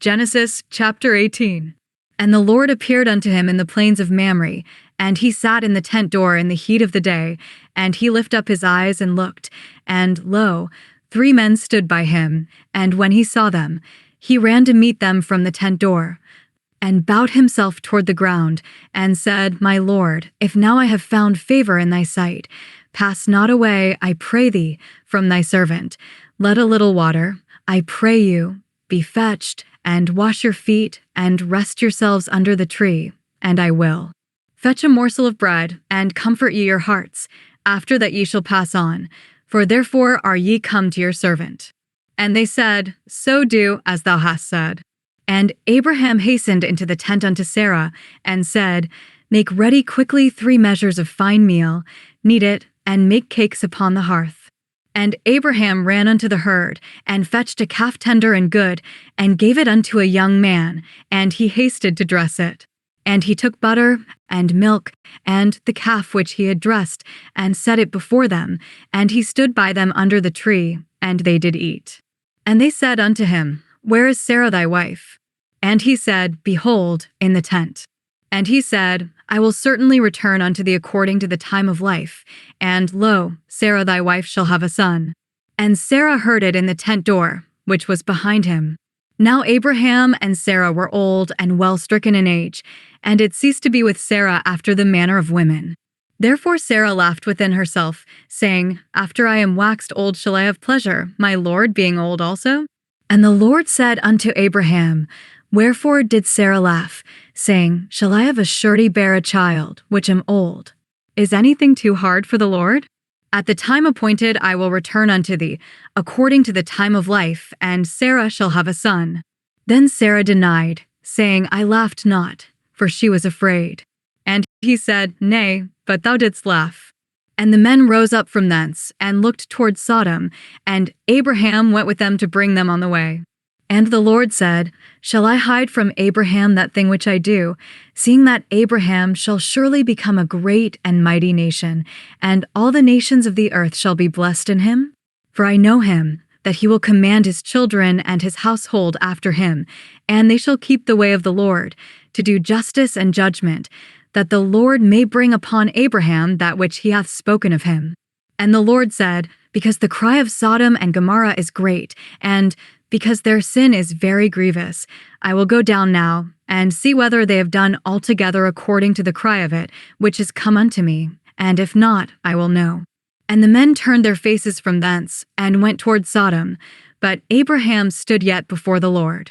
Genesis chapter 18. And the Lord appeared unto him in the plains of Mamre, and he sat in the tent door in the heat of the day, and he lifted up his eyes and looked, and lo, 3 men stood by him, and when he saw them, he ran to meet them from the tent door, and bowed himself toward the ground, and said, My Lord, if now I have found favor in thy sight, pass not away, I pray thee, from thy servant. Let a little water, I pray you, be fetched, and wash your feet, and rest yourselves under the tree, and I will. Fetch a morsel of bread, and comfort ye your hearts, after that ye shall pass on, for therefore are ye come to your servant. And they said, So do as thou hast said. And Abraham hastened into the tent unto Sarah, and said, Make ready quickly 3 measures of fine meal, knead it, and make cakes upon the hearth. And Abraham ran unto the herd, and fetched a calf tender and good, and gave it unto a young man, and he hasted to dress it. And he took butter, and milk, and the calf which he had dressed, and set it before them, and he stood by them under the tree, and they did eat. And they said unto him, Where is Sarah thy wife? And he said, Behold, in the tent. And he said, I will certainly return unto thee according to the time of life, and lo, Sarah thy wife shall have a son. And Sarah heard it in the tent door, which was behind him. Now Abraham and Sarah were old and well stricken in age, and it ceased to be with Sarah after the manner of women. Therefore Sarah laughed within herself, saying, After I am waxed old shall I have pleasure, my Lord being old also? And the Lord said unto Abraham, Wherefore did Sarah laugh, saying, Shall I of a surety bear a child, which am old? Is anything too hard for the Lord? At the time appointed I will return unto thee, according to the time of life, and Sarah shall have a son. Then Sarah denied, saying, I laughed not, for she was afraid. And he said, Nay, but thou didst laugh. And the men rose up from thence, and looked toward Sodom, and Abraham went with them to bring them on the way. And the Lord said, Shall I hide from Abraham that thing which I do, seeing that Abraham shall surely become a great and mighty nation, and all the nations of the earth shall be blessed in him? For I know him, that he will command his children and his household after him, and they shall keep the way of the Lord, to do justice and judgment, that the Lord may bring upon Abraham that which he hath spoken of him. And the Lord said, Because the cry of Sodom and Gomorrah is great, and because their sin is very grievous, I will go down now, and see whether they have done altogether according to the cry of it, which is come unto me, and if not, I will know. And the men turned their faces from thence, and went toward Sodom, but Abraham stood yet before the Lord.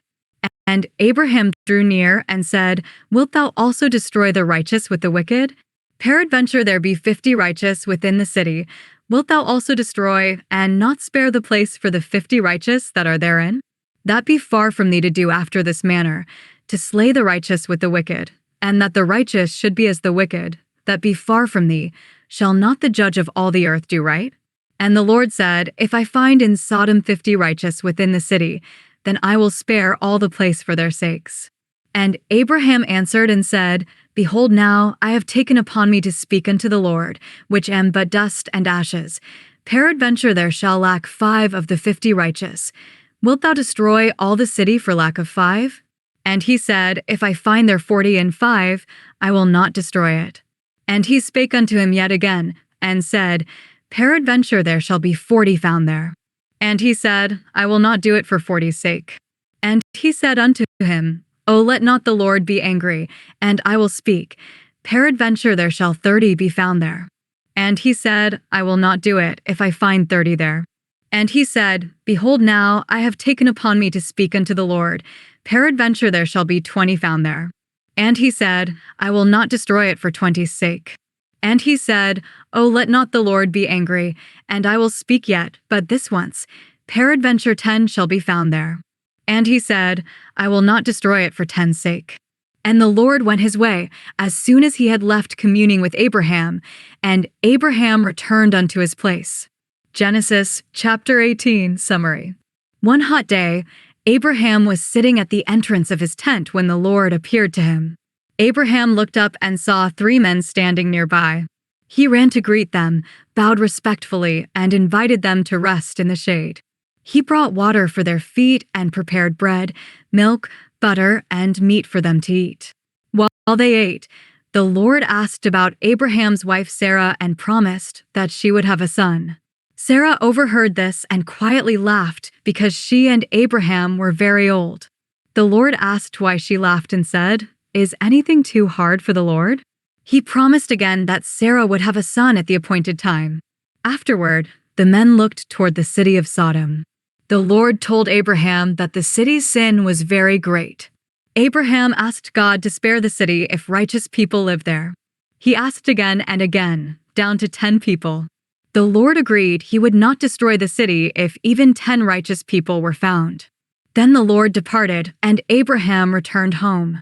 And Abraham drew near, and said, Wilt thou also destroy the righteous with the wicked? Peradventure there be 50 righteous within the city. Wilt thou also destroy, and not spare the place for the 50 righteous that are therein? That be far from thee to do after this manner, to slay the righteous with the wicked, and that the righteous should be as the wicked, that be far from thee. Shall not the judge of all the earth do right? And the Lord said, If I find in Sodom 50 righteous within the city, then I will spare all the place for their sakes. And Abraham answered and said, Behold now, I have taken upon me to speak unto the Lord, which am but dust and ashes. Peradventure there shall lack 5 of the 50 righteous. Wilt thou destroy all the city for lack of 5? And he said, If I find there 40 and 5, I will not destroy it. And he spake unto him yet again, and said, Peradventure there shall be 40 found there. And he said, I will not do it for 40's sake. And he said unto him, O let not the Lord be angry, and I will speak. Peradventure there shall 30 be found there. And he said, I will not do it, if I find 30 there. And he said, Behold now, I have taken upon me to speak unto the Lord. Peradventure there shall be 20 found there. And he said, I will not destroy it for 20's sake. And he said, O let not the Lord be angry, and I will speak yet, but this once. Peradventure 10 shall be found there. And he said, I will not destroy it for 10's sake. And the Lord went his way, as soon as he had left communing with Abraham, and Abraham returned unto his place. Genesis chapter 18 summary. One hot day, Abraham was sitting at the entrance of his tent when the Lord appeared to him. Abraham looked up and saw 3 men standing nearby. He ran to greet them, bowed respectfully, and invited them to rest in the shade. He brought water for their feet and prepared bread, milk, butter, and meat for them to eat. While they ate, the Lord asked about Abraham's wife Sarah and promised that she would have a son. Sarah overheard this and quietly laughed because she and Abraham were very old. The Lord asked why she laughed and said, "Is anything too hard for the Lord?" He promised again that Sarah would have a son at the appointed time. Afterward, the men looked toward the city of Sodom. The Lord told Abraham that the city's sin was very great. Abraham asked God to spare the city if righteous people lived there. He asked again and again, down to 10 people. The Lord agreed he would not destroy the city if even 10 righteous people were found. Then the Lord departed, and Abraham returned home.